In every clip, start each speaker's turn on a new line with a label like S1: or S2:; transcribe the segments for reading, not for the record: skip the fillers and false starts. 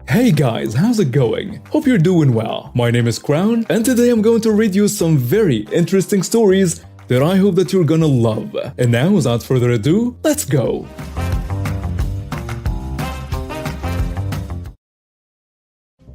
S1: Hey guys, how's it going? Hope you're doing well. My name is Crown, and today I'm going to read you some very interesting stories that I hope that you're gonna love. And now, without further ado, let's go!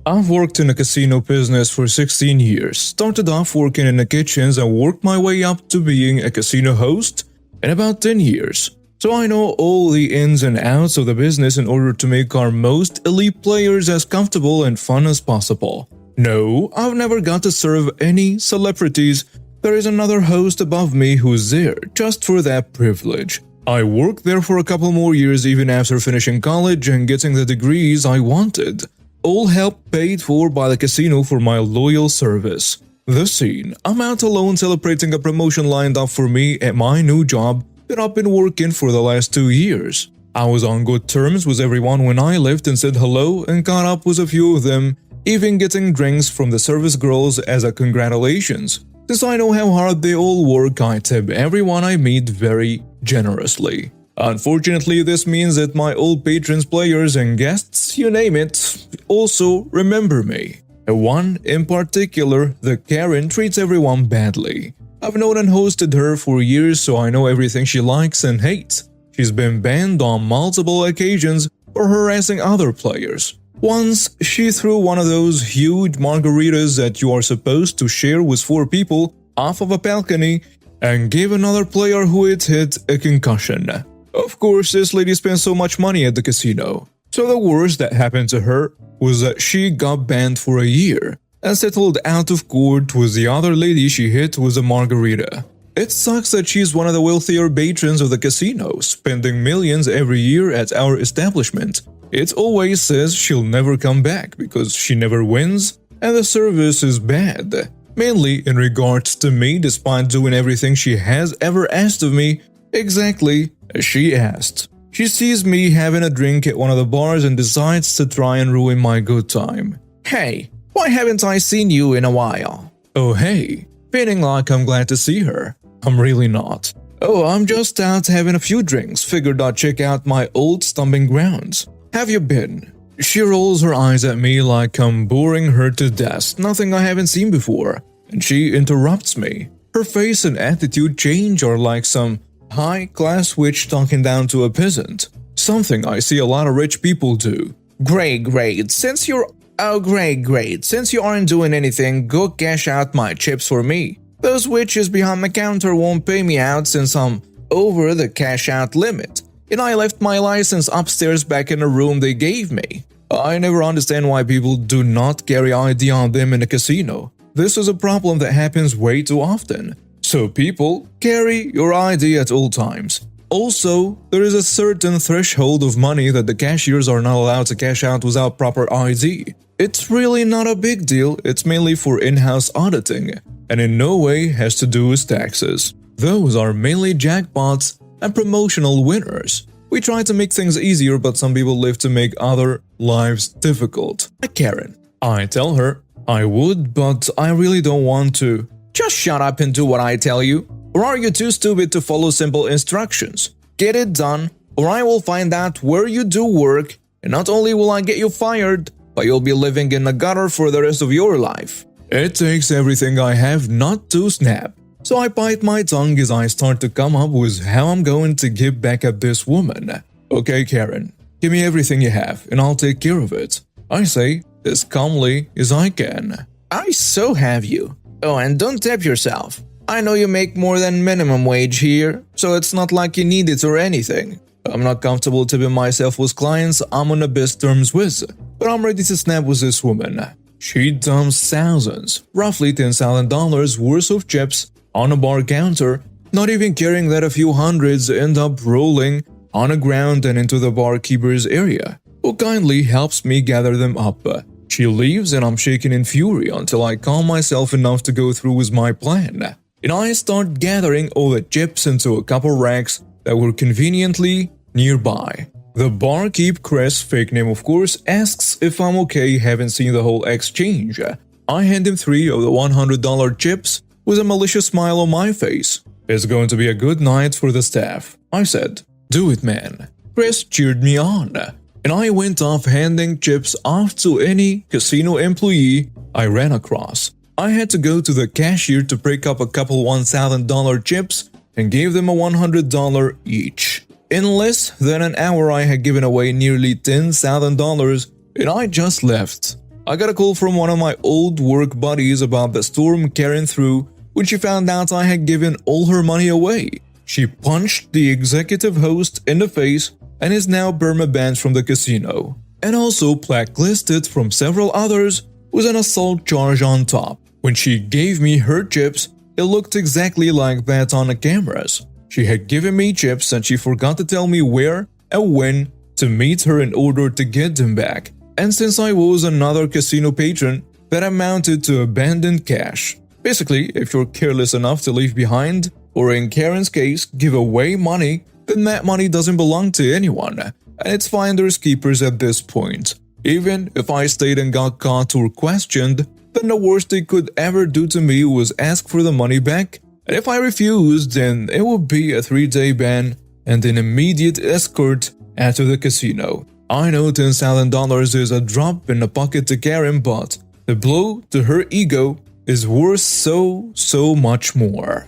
S1: I've worked in a casino business for 16 years. Started off working in the kitchens and worked my way up to being a casino host in about 10 years. So I know all the ins and outs of the business in order to make our most elite players as comfortable and fun as possible. No, I've never got to serve any celebrities. There is another host above me who's there just for that privilege. I worked there for a couple more years even after finishing college and getting the degrees I wanted. All help paid for by the casino for my loyal service. The scene. I'm out alone celebrating a promotion lined up for me at my new job that I've been working for the last 2 years. I was on good terms with everyone when I left and said hello and caught up with a few of them, even getting drinks from the service girls as a congratulations. Since I know how hard they all work, I tip everyone I meet very generously. Unfortunately, this means that my old patrons, players, and guests, you name it, also remember me. One in particular, the Karen, treats everyone badly. I've known and hosted her for years, so I know everything she likes and hates. She's been banned on multiple occasions for harassing other players. Once, she threw one of those huge margaritas that you are supposed to share with 4 people off of a balcony and gave another player who it hit a concussion. Of course, this lady spent so much money at the casino. So the worst that happened to her was that she got banned for a year and settled out of court with the other lady she hit with a margarita. It sucks that she's one of the wealthier patrons of the casino, spending millions every year at our establishment. It always says she'll never come back because she never wins and the service is bad. Mainly in regards to me, despite doing everything she has ever asked of me, exactly as she asked. She sees me having a drink at one of the bars and decides to try and ruin my good time. Hey, why haven't I seen you in a while? Oh hey, feeling like I'm glad to see her. I'm really not. Oh, I'm just out having a few drinks, figured I'd check out my old stomping grounds. Have you been? She rolls her eyes at me like I'm boring her to death, nothing I haven't seen before, and she interrupts me. Her face and attitude change are like some high-class witch talking down to a peasant. Something I see a lot of rich people do. Great, since you aren't doing anything, go cash out my chips for me. Those witches behind the counter won't pay me out since I'm over the cash-out limit, and I left my license upstairs back in the room they gave me. I never understand why people do not carry ID on them in a casino. This is a problem that happens way too often. So people, carry your ID at all times. Also, there is a certain threshold of money that the cashiers are not allowed to cash out without proper ID. It's really not a big deal, it's mainly for in-house auditing, and in no way has to do with taxes. Those are mainly jackpots and promotional winners. We try to make things easier, but some people live to make other lives difficult. Like Karen. I tell her, I would, but I really don't want to. Just shut up and do what I tell you. Or are you too stupid to follow simple instructions? Get it done, or I will find out where you do work, and not only will I get you fired, but you'll be living in the gutter for the rest of your life. It takes everything I have not to snap. So I bite my tongue as I start to come up with how I'm going to get back at this woman. Okay, Karen, give me everything you have, and I'll take care of it. I say, as calmly as I can. I so have you. Oh, and don't tip yourself. I know you make more than minimum wage here, so it's not like you need it or anything. I'm not comfortable tipping myself with clients I'm on the best terms with, but I'm ready to snap with this woman. She dumps thousands, roughly $10,000 worth of chips on a bar counter, not even caring that a few hundreds end up rolling on the ground and into the barkeeper's area, who kindly helps me gather them up. She leaves and I'm shaking in fury until I calm myself enough to go through with my plan. And I start gathering all the chips into a couple racks that were conveniently nearby. The barkeep, Chris, fake name of course, asks if I'm okay, haven't seen the whole exchange. I hand him 3 of the $100 chips with a malicious smile on my face. It's going to be a good night for the staff. I said, do it man. Chris cheered me on. and I went off handing chips off to any casino employee I ran across. I had to go to the cashier to pick up a couple $1,000 chips and gave them a $100 each. In less than an hour, I had given away nearly $10,000 and I just left. I got a call from one of my old work buddies about the storm carrying through when she found out I had given all her money away. She punched the executive host in the face and is now perma-banned from the casino, and also blacklisted from several others with an assault charge on top. When she gave me her chips, it looked exactly like that on the cameras. She had given me chips and she forgot to tell me where and when to meet her in order to get them back. And since I was another casino patron, that amounted to abandoned cash. Basically, if you're careless enough to leave behind, or in Karen's case, give away money, then that money doesn't belong to anyone, and it's finders keepers at this point. Even if I stayed and got caught or questioned, then the worst they could ever do to me was ask for the money back, and if I refused, then it would be a 3-day ban and an immediate escort out of the casino. I know $10,000 is a drop in the pocket to Karen, but the blow to her ego is worth so much more.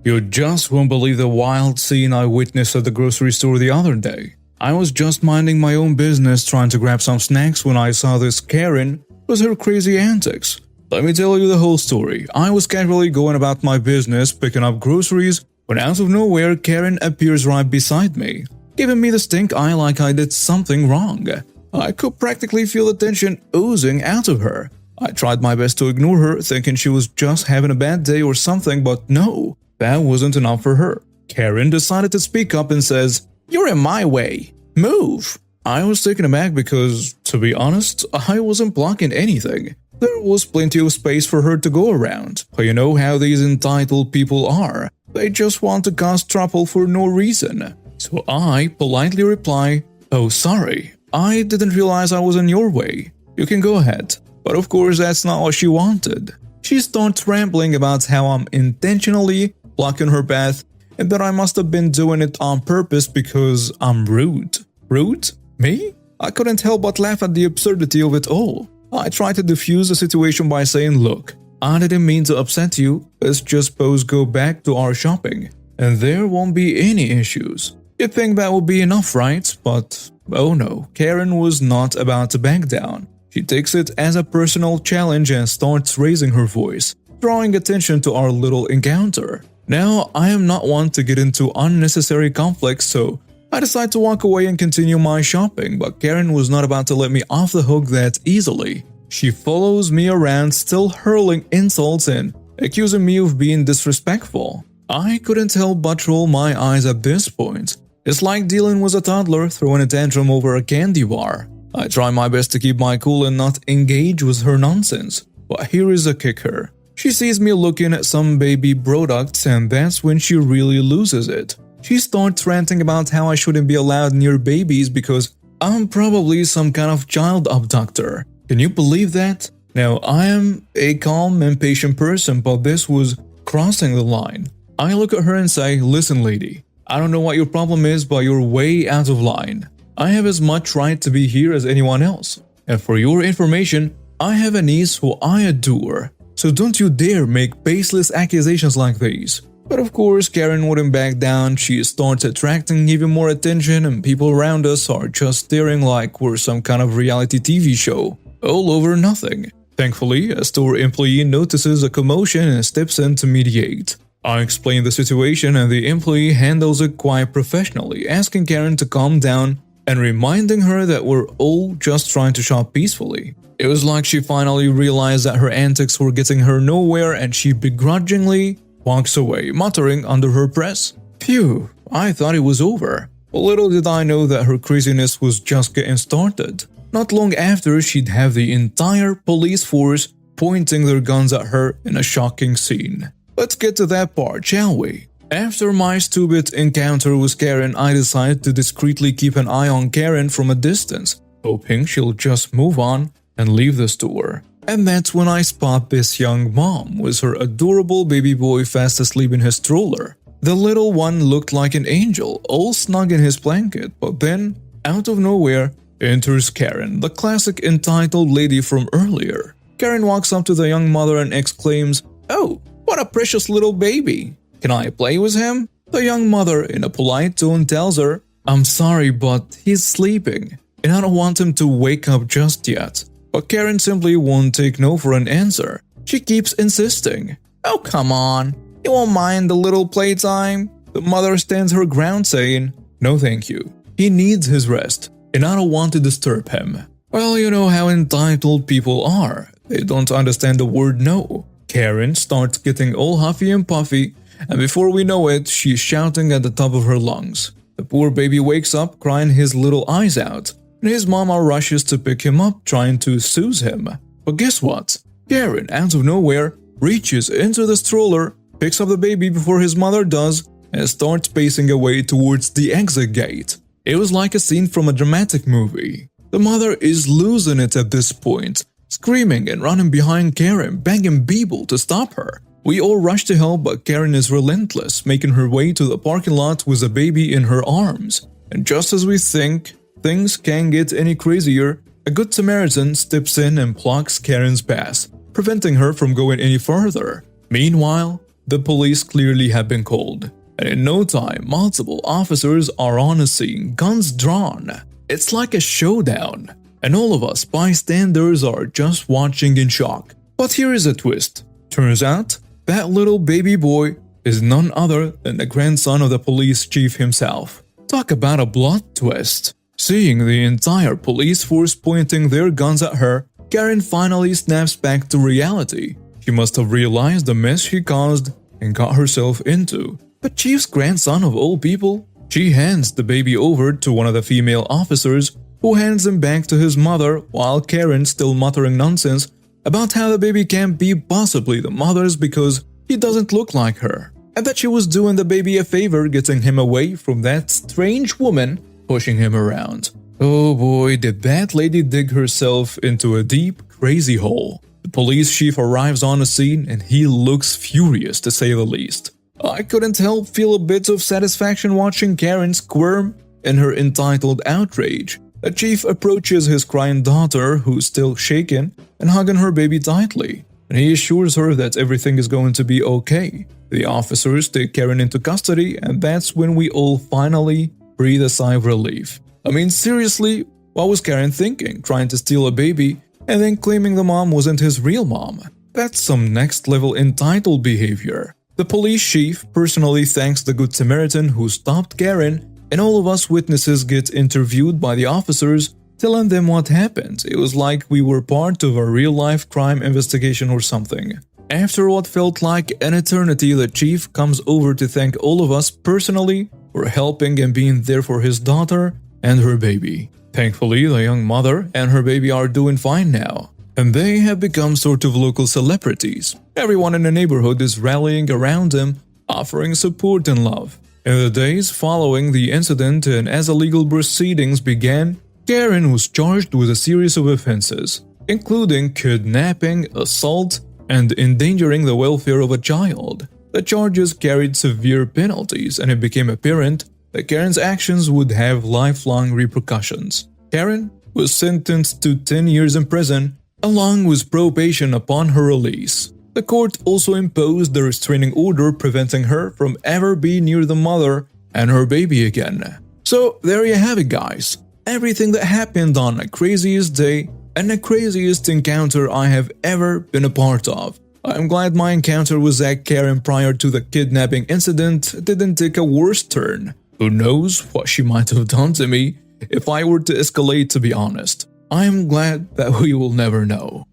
S1: You just won't believe the wild scene I witnessed at the grocery store the other day. I was just minding my own business trying to grab some snacks when I saw this Karen with her crazy antics. Let me tell you the whole story. I was casually going about my business picking up groceries when out of nowhere Karen appears right beside me, giving me the stink eye like I did something wrong. I could practically feel the tension oozing out of her. I tried my best to ignore her, thinking she was just having a bad day or something, but no, that wasn't enough for her. Karen decided to speak up and says, "You're in my way. Move." I was taken aback because, to be honest, I wasn't blocking anything. There was plenty of space for her to go around. But you know how these entitled people are. They just want to cause trouble for no reason. So I politely reply, "Oh, sorry. I didn't realize I was in your way. You can go ahead." But of course that's not what she wanted. She starts rambling about how I'm intentionally blocking her path and that I must have been doing it on purpose because I'm rude. Rude? Me? I couldn't help but laugh at the absurdity of it all. I tried to defuse the situation by saying, "Look, I didn't mean to upset you. Let's just both go back to our shopping, and there won't be any issues." You'd think that would be enough, right? But oh no, Karen was not about to back down. She takes it as a personal challenge and starts raising her voice, drawing attention to our little encounter. Now, I am not one to get into unnecessary conflicts, so I decide to walk away and continue my shopping, but Karen was not about to let me off the hook that easily. She follows me around, still hurling insults and accusing me of being disrespectful. I couldn't help but roll my eyes at this point. It's like dealing with a toddler throwing a tantrum over a candy bar. I try my best to keep my cool and not engage with her nonsense, but here is a kicker. She sees me looking at some baby products and that's when she really loses it. She starts ranting about how I shouldn't be allowed near babies because I'm probably some kind of child abductor. Can you believe that? Now, I am a calm and patient person, but this was crossing the line. I look at her and say, "Listen, lady, I don't know what your problem is, but you're way out of line. I have as much right to be here as anyone else. And for your information, I have a niece who I adore. So don't you dare make baseless accusations like these." But of course, Karen wouldn't back down. She starts attracting even more attention and people around us are just staring like we're some kind of reality TV show. All over nothing. Thankfully, a store employee notices a commotion and steps in to mediate. I explain the situation and the employee handles it quite professionally, asking Karen to calm down and reminding her that we're all just trying to shop peacefully. It was like she finally realized that her antics were getting her nowhere and she begrudgingly walks away, muttering under her breath, "Phew, I thought it was over." Little did I know that her craziness was just getting started. Not long after, she'd have the entire police force pointing their guns at her in a shocking scene. Let's get to that part, shall we? After my stupid encounter with Karen, I decided to discreetly keep an eye on Karen from a distance, hoping she'll just move on and leave the store. And that's when I spot this young mom with her adorable baby boy fast asleep in his stroller. The little one looked like an angel, all snug in his blanket, but then, out of nowhere, enters Karen, the classic entitled lady from earlier. Karen walks up to the young mother and exclaims, "Oh, what a precious little baby! Can I play with him?" The young mother, in a polite tone, tells her, "I'm sorry, but he's sleeping, and I don't want him to wake up just yet." But Karen simply won't take no for an answer. She keeps insisting, "Oh, come on. You won't mind a little playtime?" The mother stands her ground saying, "No thank you. He needs his rest, and I don't want to disturb him." Well, you know how entitled people are. They don't understand the word no. Karen starts getting all huffy and puffy, and before we know it, she's shouting at the top of her lungs. The poor baby wakes up crying his little eyes out, and his mama rushes to pick him up, trying to soothe him. But guess what? Karen, out of nowhere, reaches into the stroller, picks up the baby before his mother does, and starts pacing away towards the exit gate. It was like a scene from a dramatic movie. The mother is losing it at this point, screaming and running behind Karen, begging people to stop her. We all rush to help, but Karen is relentless, making her way to the parking lot with a baby in her arms. And just as we think things can't get any crazier, a good Samaritan steps in and blocks Karen's path, preventing her from going any further. Meanwhile, the police clearly have been called, and in no time, multiple officers are on the scene, guns drawn. It's like a showdown, and all of us bystanders are just watching in shock. But here is a twist. Turns out, that little baby boy is none other than the grandson of the police chief himself. Talk about a plot twist. Seeing the entire police force pointing their guns at her, Karen finally snaps back to reality. She must have realized the mess she caused and got herself into. But Chief's grandson of all people? She hands the baby over to one of the female officers, who hands him back to his mother while Karen's still muttering nonsense about how the baby can't be possibly the mother's because he doesn't look like her, and that she was doing the baby a favor getting him away from that strange woman pushing him around. Oh boy, did that lady dig herself into a deep, crazy hole. The police chief arrives on the scene and he looks furious to say the least. I couldn't help feel a bit of satisfaction watching Karen squirm in her entitled outrage. The chief approaches his crying daughter, who's still shaken, and hugging her baby tightly, and he assures her that everything is going to be okay. The officers take Karen into custody, and that's when we all finally breathe a sigh of relief. I mean, seriously, what was Karen thinking, trying to steal a baby and then claiming the mom wasn't his real mom? That's some next-level entitled behavior. The police chief personally thanks the Good Samaritan who stopped Karen, and all of us witnesses get interviewed by the officers, telling them what happened. It was like we were part of a real-life crime investigation or something. After what felt like an eternity, the chief comes over to thank all of us personally for helping and being there for his daughter and her baby. Thankfully, the young mother and her baby are doing fine now, and they have become sort of local celebrities. Everyone in the neighborhood is rallying around them, offering support and love. In the days following the incident and as illegal proceedings began, Karen was charged with a series of offenses, including kidnapping, assault, and endangering the welfare of a child. The charges carried severe penalties, and it became apparent that Karen's actions would have lifelong repercussions. Karen was sentenced to 10 years in prison, along with probation upon her release. The court also imposed a restraining order preventing her from ever being near the mother and her baby again. So there you have it, guys. Everything that happened on the craziest day and the craziest encounter I have ever been a part of. I'm glad my encounter with that Karen prior to the kidnapping incident didn't take a worse turn. Who knows what she might have done to me if I were to escalate, to be honest. I'm glad that we will never know.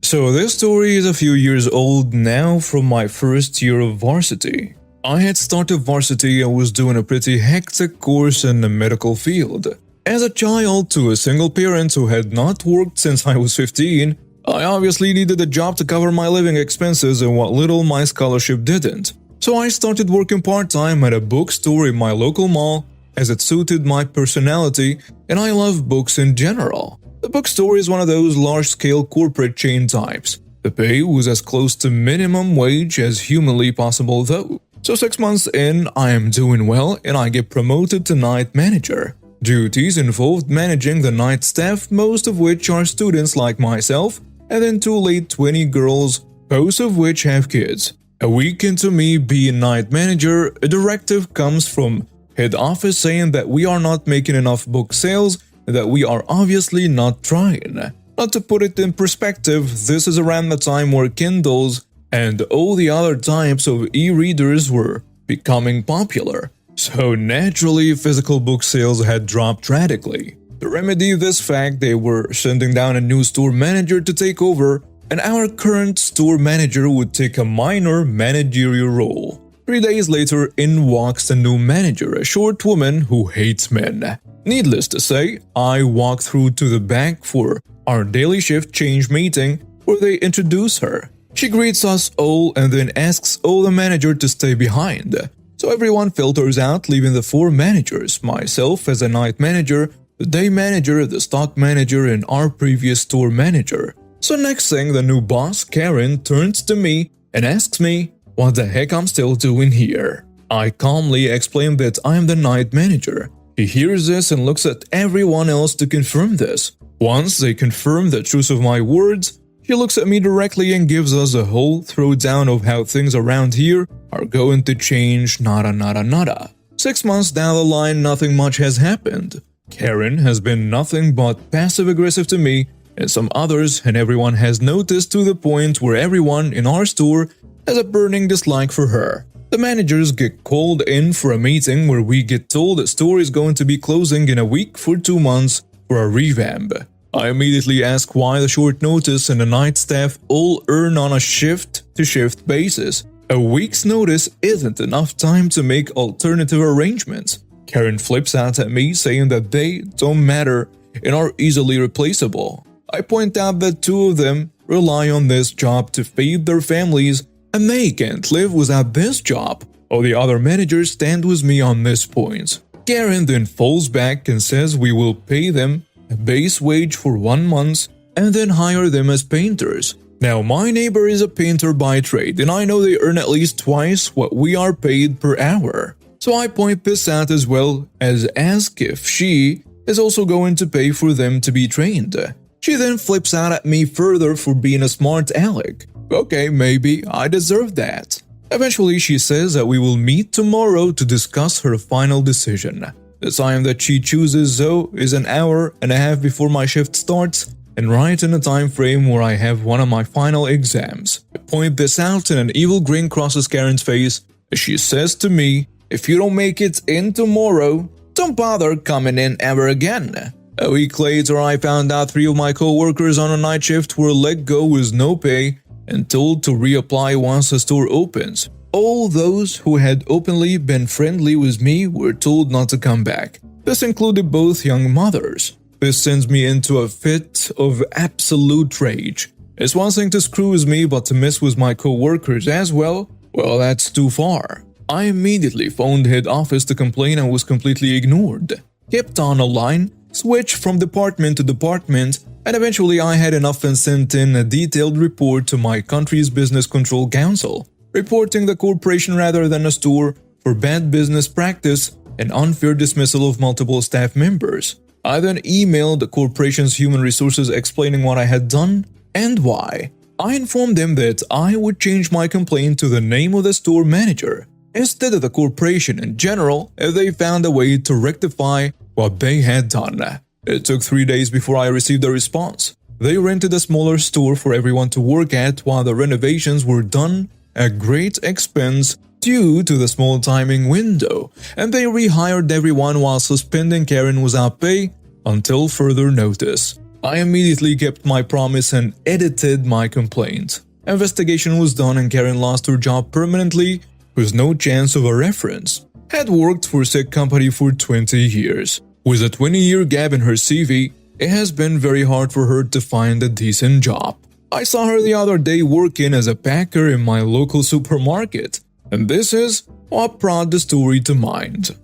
S1: So this story is a few years old now, from my first year of varsity. I had started varsity and was doing a pretty hectic course in the medical field. As a child to a single parent who had not worked since I was 15, I obviously needed a job to cover my living expenses and what little my scholarship didn't. So I started working part-time at a bookstore in my local mall, as it suited my personality and I love books in general. The bookstore is one of those large-scale corporate chain types, The pay was as close to minimum wage as humanly possible though. So 6 months in, I am doing well and I get promoted to night manager. Duties involved managing the night staff, most of which are students like myself, and then 2 late 20 girls, most of which have kids. A week into me being night manager, a directive comes from head office saying that we are not making enough book sales and that we are obviously not trying. Not to put it in perspective, this is around the time where Kindles and all the other types of e-readers were becoming popular. So naturally, physical book sales had dropped radically. To remedy this fact, they were sending down a new store manager to take over, and our current store manager would take a minor managerial role. 3 days later, in walks the new manager, a short woman who hates men. Needless to say, I walk through to the back for our daily shift change meeting where they introduce her. She greets us all and then asks all the manager to stay behind. So everyone filters out, leaving the 4 managers, myself as a night manager, the day manager, the stock manager, and our previous store manager. So next thing, the new boss, Karen, turns to me and asks me what the heck I'm still doing here. I calmly explain that I am the night manager. He hears this and looks at everyone else to confirm this. Once they confirm the truth of my words, he looks at me directly and gives us a whole throwdown of how things around here are going to change nada. 6 months down the line, nothing much has happened. Karen has been nothing but passive-aggressive to me and some others, and everyone has noticed to the point where everyone in our store has a burning dislike for her. The managers get called in for a meeting where we get told the store is going to be closing in a week for 2 months for a revamp. I immediately ask why the short notice and the night staff all earn on a shift-to-shift basis. A week's notice isn't enough time to make alternative arrangements. Karen flips out at me saying that they don't matter and are easily replaceable. I point out that 2 of them rely on this job to feed their families and they can't live without this job. All the other managers stand with me on this point. Karen then falls back and says we will pay them a base wage for 1 month and then hire them as painters. Now my neighbor is a painter by trade and I know they earn at least twice what we are paid per hour. So I point this out as well as ask if she is also going to pay for them to be trained. She then flips out at me further for being a smart aleck. Okay, maybe I deserve that. Eventually she says that we will meet tomorrow to discuss her final decision. The time that she chooses though is an hour and a half before my shift starts and right in the time frame where I have one of my final exams. I point this out and an evil grin crosses Karen's face as she says to me, if you don't make it in tomorrow, don't bother coming in ever again. A week later I found out 3 of my co-workers on a night shift were let go with no pay and told to reapply once the store opens. All those who had openly been friendly with me were told not to come back. This included both young mothers. This sends me into a fit of absolute rage. It's one thing to screw with me, but to mess with my co-workers as well? Well, that's too far. I immediately phoned head office to complain and was completely ignored. Kept on a line, switched from department to department, and eventually I had enough and sent in a detailed report to my country's Business Control Council, reporting the corporation rather than a store for bad business practice and unfair dismissal of multiple staff members. I then emailed the corporation's human resources explaining what I had done and why. I informed them that I would change my complaint to the name of the store manager instead of the corporation in general if they found a way to rectify what they had done. It took 3 days before I received a response. They rented a smaller store for everyone to work at while the renovations were done at great expense due to the small timing window, and they rehired everyone while suspending Karen without pay until further notice. I immediately kept my promise and edited my complaint. Investigation was done and Karen lost her job permanently with no chance of a reference. Had worked for said company for 20 years. With a 20-year gap in her CV, it has been very hard for her to find a decent job. I saw her the other day working as a packer in my local supermarket, and this is what brought the story to mind.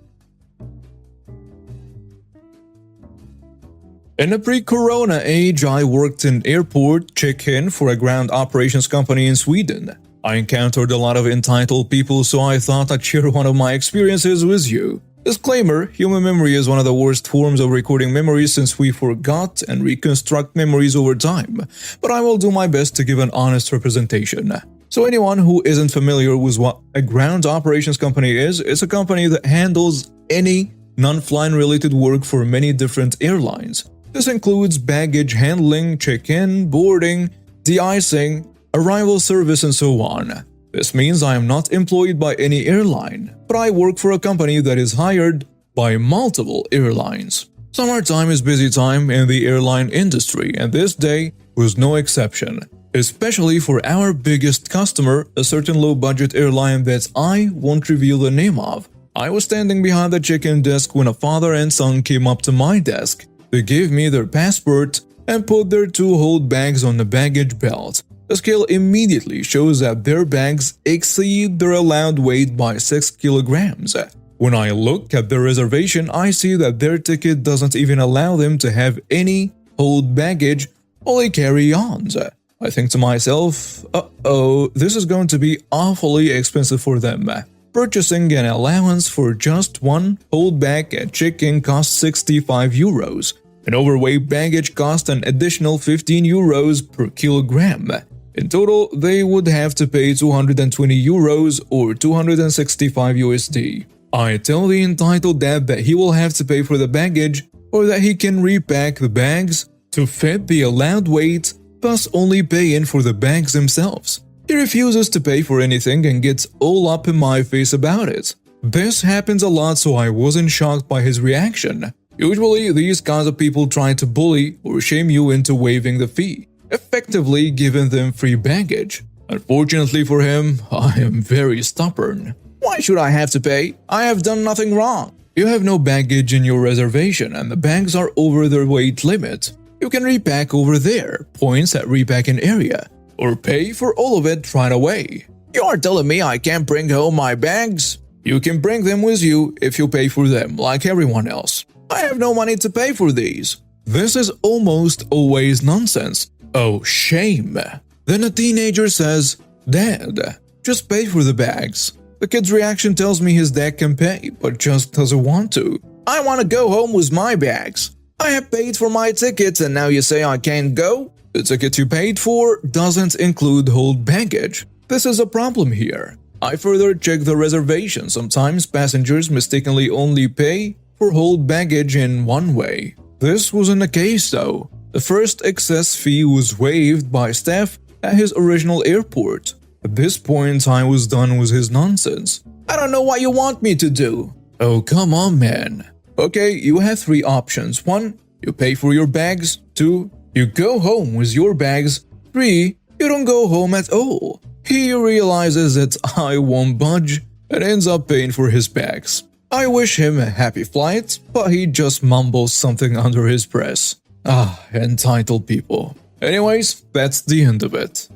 S1: In the pre-corona age, I worked in airport check-in for a ground operations company in Sweden. I encountered a lot of entitled people, so I thought I'd share one of my experiences with you. Disclaimer, human memory is one of the worst forms of recording memories since we forgot and reconstruct memories over time, but I will do my best to give an honest representation. So anyone who isn't familiar with what a ground operations company is, it's a company that handles any non-flying related work for many different airlines. This includes baggage handling, check-in, boarding, de-icing, arrival service, and so on. This means I am not employed by any airline, but I work for a company that is hired by multiple airlines. Summertime is busy time in the airline industry, and this day was no exception, especially for our biggest customer, a certain low-budget airline that I won't reveal the name of. I was standing behind the check-in desk when a father and son came up to my desk. They gave me their passport and put their two hold bags on the baggage belt. The scale immediately shows that their bags exceed their allowed weight by 6 kilograms. When I look at their reservation, I see that their ticket doesn't even allow them to have any hold baggage, only carry-ons. I think to myself, uh-oh, this is going to be awfully expensive for them. Purchasing an allowance for just one hold bag at check-in costs 65 euros. An overweight baggage costs an additional 15 euros per kilogram. In total, they would have to pay 220 euros or 265 USD. I tell the entitled dad that he will have to pay for the baggage or that he can repack the bags to fit the allowed weight, thus only paying for the bags themselves. He refuses to pay for anything and gets all up in my face about it. This happens a lot, so I wasn't shocked by his reaction. Usually, these kinds of people try to bully or shame you into waiving the fee, effectively giving them free baggage. Unfortunately for him, I am very stubborn. Why should I have to pay? I have done nothing wrong. You have no baggage in your reservation and the bags are over their weight limit. You can repack over there, points at repacking area, or pay for all of it right away. You are telling me I can't bring home my bags? You can bring them with you if you pay for them like everyone else. I have no money to pay for these. This is almost always nonsense. Oh, shame. Then a teenager says, Dad, just pay for the bags. The kid's reaction tells me his dad can pay, but just doesn't want to. I want to go home with my bags. I have paid for my tickets and now you say I can't go? The ticket you paid for doesn't include hold baggage. This is a problem here. I further checked the reservation. Sometimes passengers mistakenly only pay for hold baggage in one way. This wasn't the case though. The first excess fee was waived by staff at his original airport. At this point, I was done with his nonsense. I don't know what you want me to do. Oh, come on, man. Okay, you have three options. 1, you pay for your bags. 2, you go home with your bags. 3, you don't go home at all. He realizes that I won't budge and ends up paying for his bags. I wish him a happy flight, but he just mumbles something under his breath. Ah, entitled people. Anyways, that's the end of it.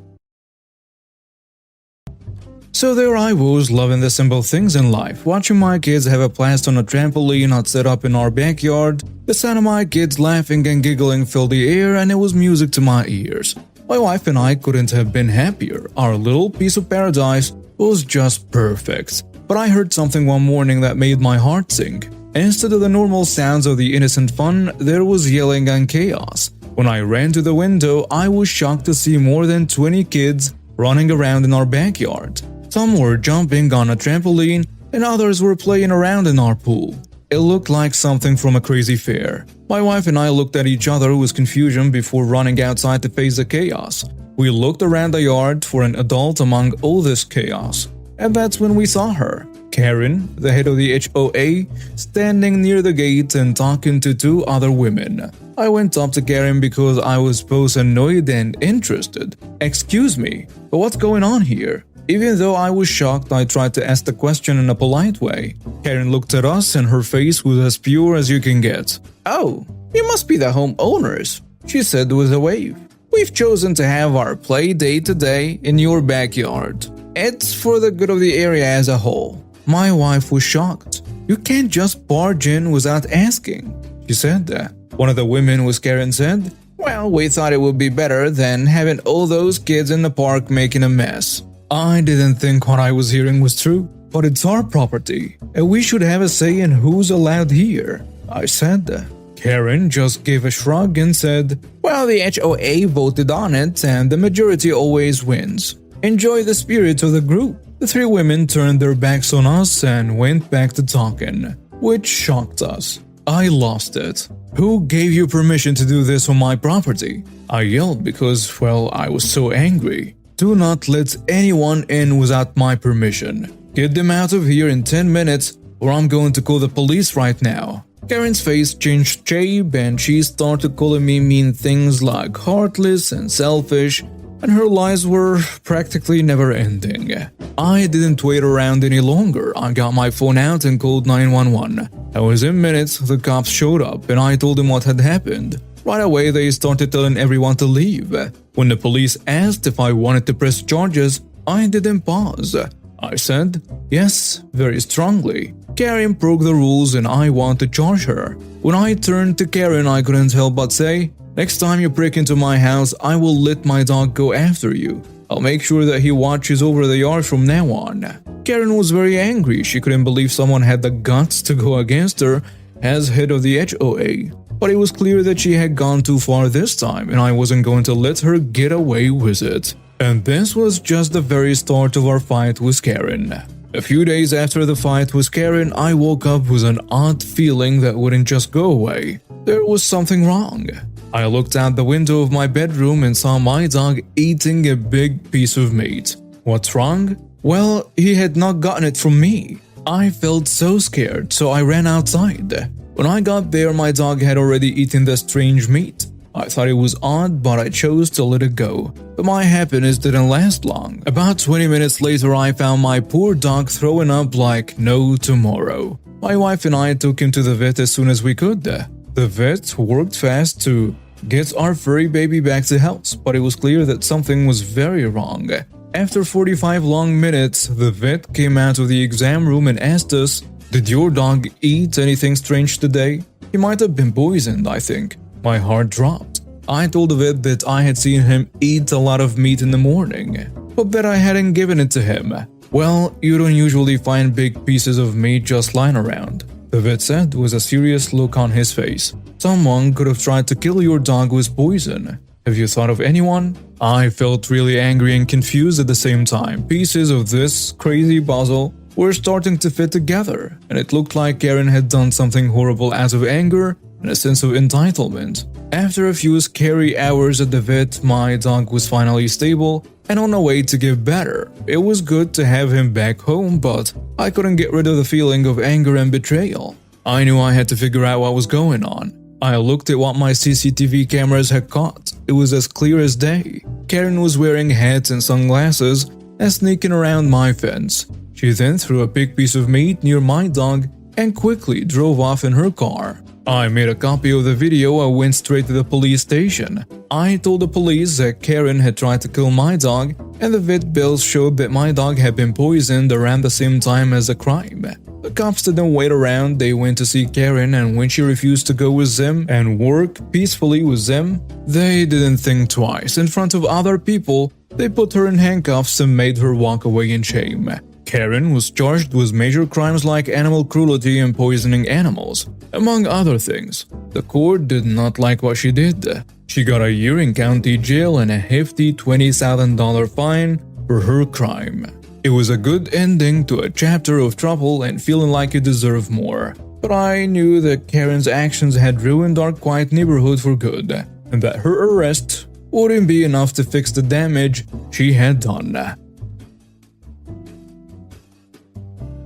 S1: So there I was, loving the simple things in life, watching my kids have a blast on a trampoline I'd set up in our backyard. The sound of my kids laughing and giggling filled the air and it was music to my ears. My wife and I couldn't have been happier. Our little piece of paradise was just perfect. But I heard something one morning that made my heart sink. Instead of the normal sounds of the innocent fun, there was yelling and chaos. When I ran to the window, I was shocked to see more than 20 kids running around in our backyard. Some were jumping on a trampoline and others were playing around in our pool. It looked like something from a crazy fair. My wife and I looked at each other with confusion before running outside to face the chaos. We looked around the yard for an adult among all this chaos. And that's when we saw her, Karen, the head of the HOA, standing near the gate and talking to 2 other women. I went up to Karen because I was both annoyed and interested. Excuse me, but what's going on here? Even though I was shocked, I tried to ask the question in a polite way. Karen looked at us and her face was as pure as you can get. Oh, you must be the homeowners, she said with a wave. We've chosen to have our play day today in your backyard. It's for the good of the area as a whole. My wife was shocked. You can't just barge in without asking. She said that. One of the women was Karen said, "Well, we thought it would be better than having all those kids in the park making a mess." I didn't think what I was hearing was true, but it's our property, and we should have a say in who's allowed here, I said. Karen just gave a shrug and said, "Well, the HOA voted on it, and the majority always wins. Enjoy the spirit of the group." The three women turned their backs on us and went back to talking, which shocked us. I lost it. "Who gave you permission to do this on my property?" I yelled because, well, I was so angry. "Do not let anyone in without my permission. Get them out of here in 10 minutes or I'm going to call the police right now." Karen's face changed shape and she started calling me mean things like heartless and selfish, and her lies were practically never ending. I didn't wait around any longer. I got my phone out and called 911. And within minutes, the cops showed up and I told them what had happened. Right away, they started telling everyone to leave. When the police asked if I wanted to press charges, I didn't pause. I said, "Yes, very strongly. Karen broke the rules and I want to charge her." When I turned to Karen, I couldn't help but say, "Next time you break into my house, I will let my dog go after you. I'll make sure that he watches over the yard from now on." Karen was very angry. She couldn't believe someone had the guts to go against her as head of the HOA. But it was clear that she had gone too far this time, and I wasn't going to let her get away with it. And this was just the very start of our fight with Karen. A few days after the fight with Karen, I woke up with an odd feeling that wouldn't just go away. There was something wrong. I looked out the window of my bedroom and saw my dog eating a big piece of meat. What's wrong? Well, he had not gotten it from me. I felt so scared, so I ran outside. When I got there, my dog had already eaten the strange meat. I thought it was odd, but I chose to let it go. But my happiness didn't last long. About 20 minutes later, I found my poor dog throwing up like no tomorrow. My wife and I took him to the vet as soon as we could. The vet worked fast to get our furry baby back to health, but it was clear that something was very wrong. After 45 long minutes, the vet came out of the exam room and asked us, "Did your dog eat anything strange today?" He might have been poisoned, I think. My heart dropped. I told the vet that I had seen him eat a lot of meat in the morning, but that I hadn't given it to him. "Well, you don't usually find big pieces of meat just lying around," the vet said with a serious look on his face. "Someone could have tried to kill your dog with poison. Have you thought of anyone?" I felt really angry and confused at the same time. Pieces of this crazy puzzle were starting to fit together, and it looked like Karen had done something horrible out of anger and a sense of entitlement. After a few scary hours at the vet, my dog was finally stable and on the way to get better. It was good to have him back home, but I couldn't get rid of the feeling of anger and betrayal. I knew I had to figure out what was going on. I looked at what my CCTV cameras had caught. It was as clear as day. Karen was wearing hats and sunglasses and sneaking around my fence. She then threw a big piece of meat near my dog and quickly drove off in her car. I made a copy of the video and went straight to the police station. I told the police that Karen had tried to kill my dog, and the vet bills showed that my dog had been poisoned around the same time as the crime. The cops didn't wait around. They went to see Karen, and when she refused to go with them and work peacefully with them, they didn't think twice. In front of other people, they put her in handcuffs and made her walk away in shame. Karen was charged with major crimes like animal cruelty and poisoning animals, among other things. The court did not like what she did. She got a year in county jail and a hefty $20,000 fine for her crime. It was a good ending to a chapter of trouble and feeling like it deserved more. But I knew that Karen's actions had ruined our quiet neighborhood for good, and that her arrest wouldn't be enough to fix the damage she had done.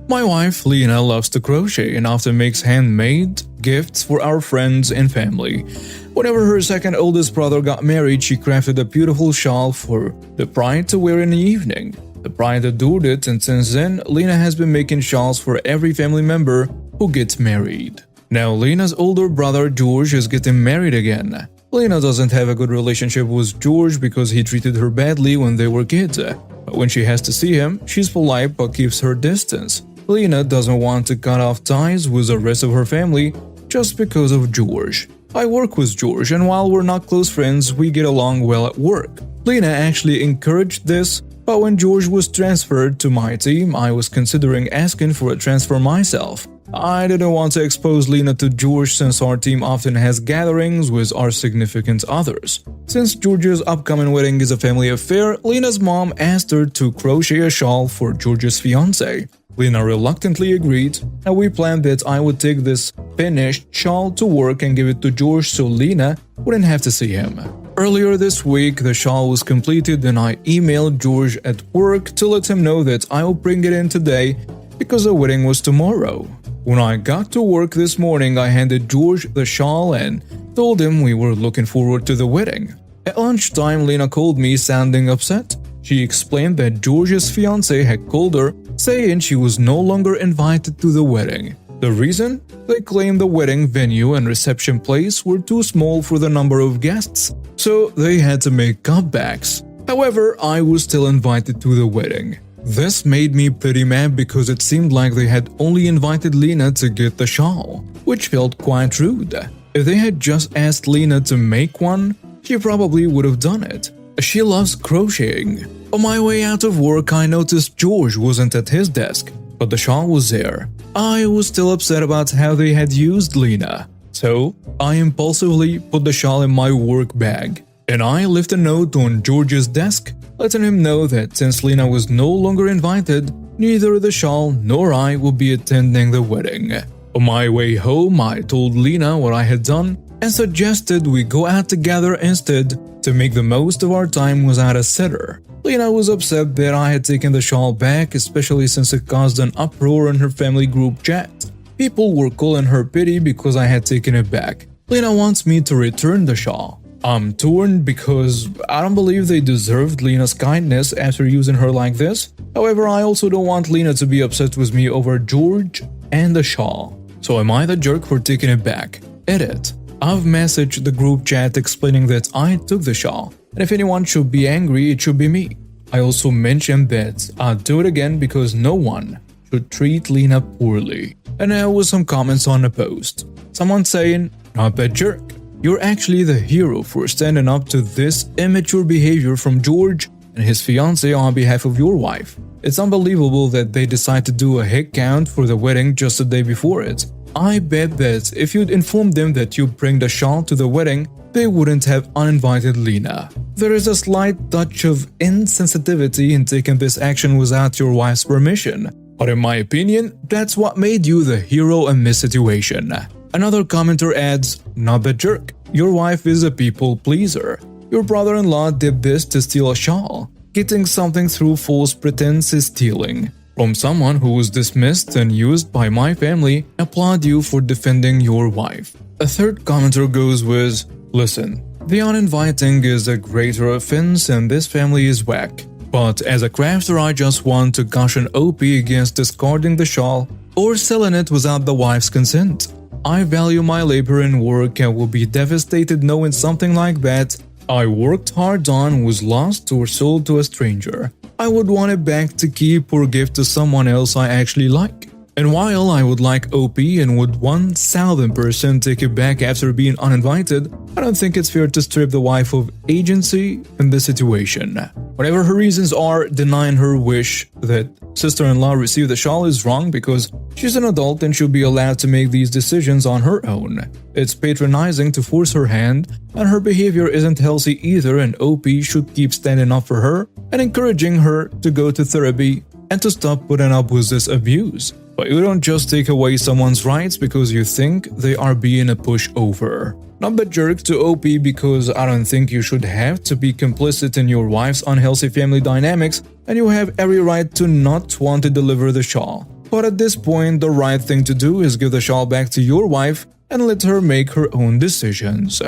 S1: My wife, Lena, loves to crochet and often makes handmade gifts for our friends and family. Whenever her second oldest brother got married, she crafted a beautiful shawl for the bride to wear in the evening. The bride adored it, and since then, Lena has been making shawls for every family member who gets married. Now, Lena's older brother, George, is getting married again. Lena doesn't have a good relationship with George because he treated her badly when they were kids. But when she has to see him, she's polite but keeps her distance. Lena doesn't want to cut off ties with the rest of her family just because of George. I work with George, and while we're not close friends, we get along well at work. Lena actually encouraged this, but when George was transferred to my team, I was considering asking for a transfer myself. I didn't want to expose Lena to George since our team often has gatherings with our significant others. Since George's upcoming wedding is a family affair, Lena's mom asked her to crochet a shawl for George's fiancé. Lena reluctantly agreed, and we planned that I would take this finished shawl to work and give it to George so Lena wouldn't have to see him. Earlier this week, the shawl was completed and I emailed George at work to let him know that I will bring it in today because the wedding was tomorrow. When I got to work this morning, I handed George the shawl and told him we were looking forward to the wedding. At lunchtime, Lena called me sounding upset. She explained that George's fiancé had called her, saying she was no longer invited to the wedding. The reason? They claimed the wedding venue and reception place were too small for the number of guests, so they had to make cutbacks. However, I was still invited to the wedding. This made me pretty mad because it seemed like they had only invited Lena to get the shawl, which felt quite rude. If they had just asked Lena to make one, she probably would have done it. She loves crocheting. On my way out of work, I noticed George wasn't at his desk, but the shawl was there. I was still upset about how they had used Lena, so I impulsively put the shawl in my work bag. And I left a note on George's desk, letting him know that since Lena was no longer invited, neither the shawl nor I would be attending the wedding. On my way home, I told Lena what I had done and suggested we go out together instead to make the most of our time without a sitter. Lena was upset that I had taken the shawl back, especially since it caused an uproar in her family group chat. People were calling her petty because I had taken it back. Lena wants me to return the shawl. I'm torn because I don't believe they deserved Lena's kindness after using her like this. However, I also don't want Lena to be upset with me over George and the shawl. So am I the jerk for taking it back? Edit. I've messaged the group chat explaining that I took the shawl, and if anyone should be angry, it should be me. I also mentioned that I'd do it again because no one should treat Lena poorly. And there was some comments on the post. Someone saying, "Not that jerk. You're actually the hero for standing up to this immature behavior from George and his fiancée on behalf of your wife. It's unbelievable that they decide to do a head count for the wedding just the day before it. I bet that if you'd informed them that you bring the shawl to the wedding, they wouldn't have uninvited Lena. There is a slight touch of insensitivity in taking this action without your wife's permission. But in my opinion, that's what made you the hero in this situation." Another commenter adds, "Not the jerk. Your wife is a people pleaser. Your brother-in-law did this to steal a shawl. Getting something through false pretense is stealing. From someone who was dismissed and used by my family, applaud you for defending your wife." A third commenter goes with, "Listen, the uninviting is a greater offense and this family is whack. But as a crafter, I just want to caution OP against discarding the shawl or selling it without the wife's consent. I value my labor and work and will be devastated knowing something like that I worked hard on was lost or sold to a stranger. I would want it back to keep or give to someone else I actually like. And while I would like OP and would 1000% take it back after being uninvited, I don't think it's fair to strip the wife of agency in this situation. Whatever her reasons are, denying her wish that sister-in-law receive the shawl is wrong because she's an adult and should be allowed to make these decisions on her own. It's patronizing to force her hand, and her behavior isn't healthy either, and OP should keep standing up for her and encouraging her to go to therapy and to stop putting up with this abuse. But you don't just take away someone's rights because you think they are being a pushover. Not the jerk to OP because I don't think you should have to be complicit in your wife's unhealthy family dynamics, and you have every right to not want to deliver the shawl. But at this point, the right thing to do is give the shawl back to your wife and let her make her own decisions."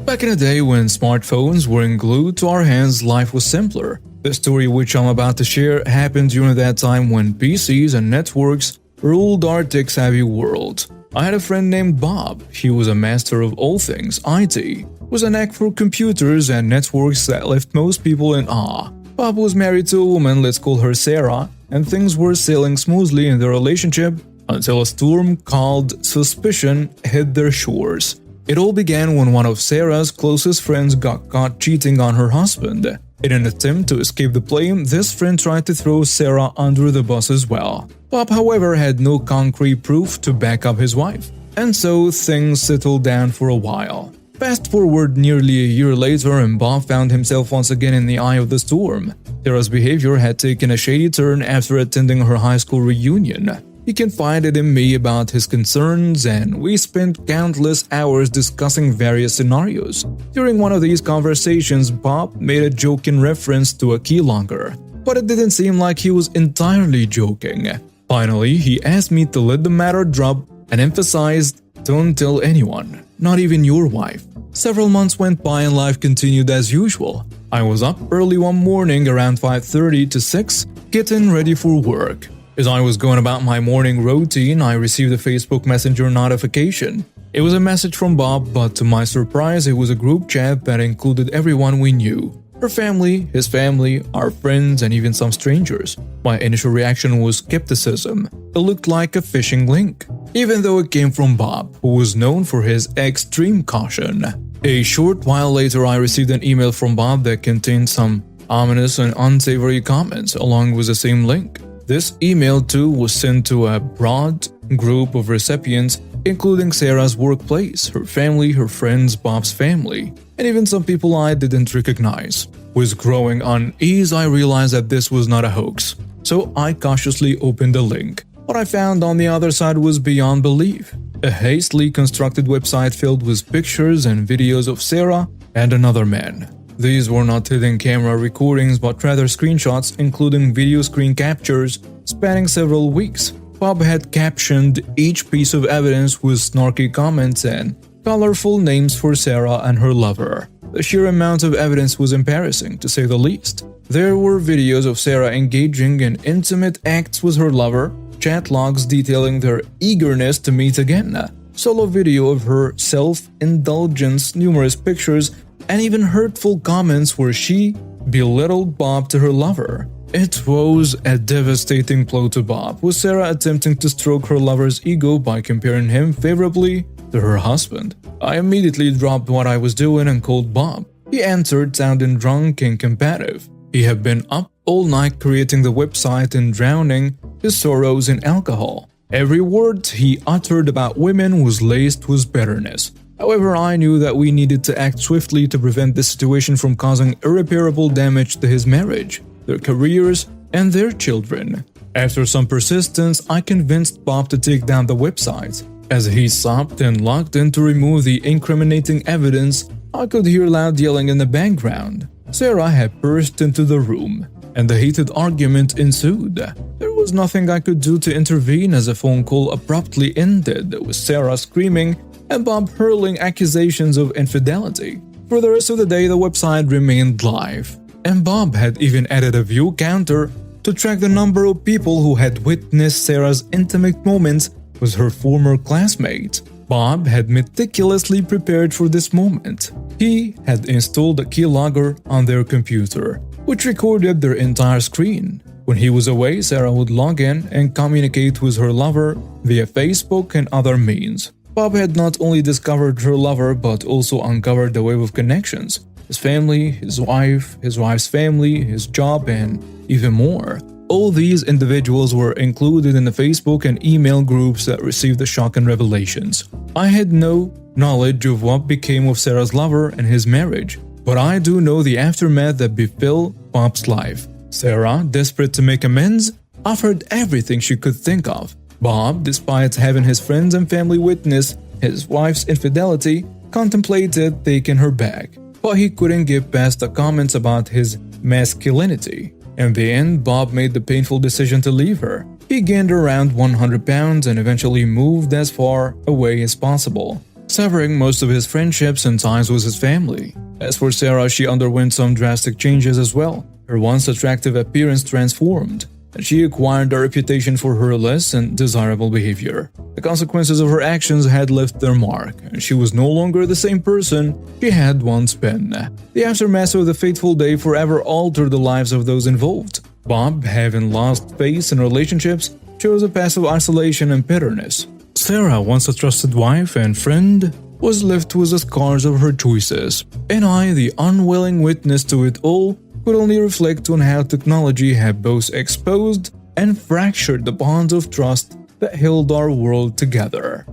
S1: Back in the day when smartphones weren't glued to our hands, life was simpler. The story which I'm about to share happened during that time when PCs and networks ruled our tech-savvy world. I had a friend named Bob. He was a master of all things IT, with a knack for computers and networks that left most people in awe. Bob was married to a woman, let's call her Sarah, and things were sailing smoothly in their relationship until a storm called suspicion hit their shores. It all began when one of Sarah's closest friends got caught cheating on her husband. In an attempt to escape the blame, this friend tried to throw Sarah under the bus as well. Bob, however, had no concrete proof to back up his wife, and so things settled down for a while. Fast forward nearly a year later, and Bob found himself once again in the eye of the storm. Sarah's behavior had taken a shady turn after attending her high school reunion. He confided in me about his concerns, and we spent countless hours discussing various scenarios. During one of these conversations, Bob made a joke in reference to a keylogger, but it didn't seem like he was entirely joking. Finally, he asked me to let the matter drop and emphasized, "Don't tell anyone, not even your wife." Several months went by and life continued as usual. I was up early one morning around 5:30 to 6, getting ready for work. As I was going about my morning routine, I received a Facebook Messenger notification. It was a message from Bob, but to my surprise, it was a group chat that included everyone we knew. Her family, his family, our friends, and even some strangers. My initial reaction was skepticism. It looked like a phishing link, even though it came from Bob, who was known for his extreme caution. A short while later, I received an email from Bob that contained some ominous and unsavory comments along with the same link. This email too was sent to a broad group of recipients, including Sarah's workplace, her family, her friends, Bob's family, and even some people I didn't recognize. With growing unease, I realized that this was not a hoax, so I cautiously opened the link. What I found on the other side was beyond belief. A hastily constructed website filled with pictures and videos of Sarah and another man. These were not hidden camera recordings but rather screenshots including video screen captures spanning several weeks. Bob had captioned each piece of evidence with snarky comments and colorful names for Sarah and her lover. The sheer amount of evidence was embarrassing, to say the least. There were videos of Sarah engaging in intimate acts with her lover, chat logs detailing their eagerness to meet again, a solo video of her self-indulgence, numerous pictures, and even hurtful comments where she belittled Bob to her lover. It was a devastating blow to Bob, with Sarah attempting to stroke her lover's ego by comparing him favorably to her husband. I immediately dropped what I was doing and called Bob. He answered sounding drunk and combative. He had been up all night creating the website and drowning his sorrows in alcohol. Every word he uttered about women was laced with bitterness. However, I knew that we needed to act swiftly to prevent this situation from causing irreparable damage to his marriage, their careers, and their children. After some persistence, I convinced Bob to take down the website. As he sobbed and logged in to remove the incriminating evidence, I could hear loud yelling in the background. Sarah had burst into the room, and a heated argument ensued. There was nothing I could do to intervene as a phone call abruptly ended, with Sarah screaming and Bob hurling accusations of infidelity. For the rest of the day, the website remained live, and Bob had even added a view counter to track the number of people who had witnessed Sarah's intimate moments with her former classmate. Bob had meticulously prepared for this moment. He had installed a keylogger on their computer, which recorded their entire screen. When he was away, Sarah would log in and communicate with her lover via Facebook and other means. Bob had not only discovered her lover but also uncovered a web of connections. His family, his wife's family, his job, and even more. All these individuals were included in the Facebook and email groups that received the shocking revelations. I had no knowledge of what became of Sarah's lover and his marriage, but I do know the aftermath that befell Bob's life. Sarah, desperate to make amends, offered everything she could think of. Bob, despite having his friends and family witness his wife's infidelity, contemplated taking her back, but he couldn't get past the comments about his masculinity. In the end, Bob made the painful decision to leave her. He gained around 100 pounds and eventually moved as far away as possible, severing most of his friendships and ties with his family. As for Sarah, she underwent some drastic changes as well. Her once attractive appearance transformed, and she acquired a reputation for her less than desirable behavior. The consequences of her actions had left their mark, and she was no longer the same person she had once been. The aftermath of the fateful day forever altered the lives of those involved. Bob, having lost faith in relationships, chose a passive isolation and bitterness. Sarah, once a trusted wife and friend, was left with the scars of her choices, and I, the unwilling witness to it all, could only reflect on how technology had both exposed and fractured the bonds of trust that held our world together.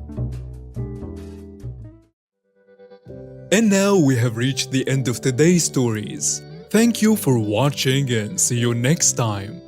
S1: And now we have reached the end of today's stories. Thank you for watching and see you next time.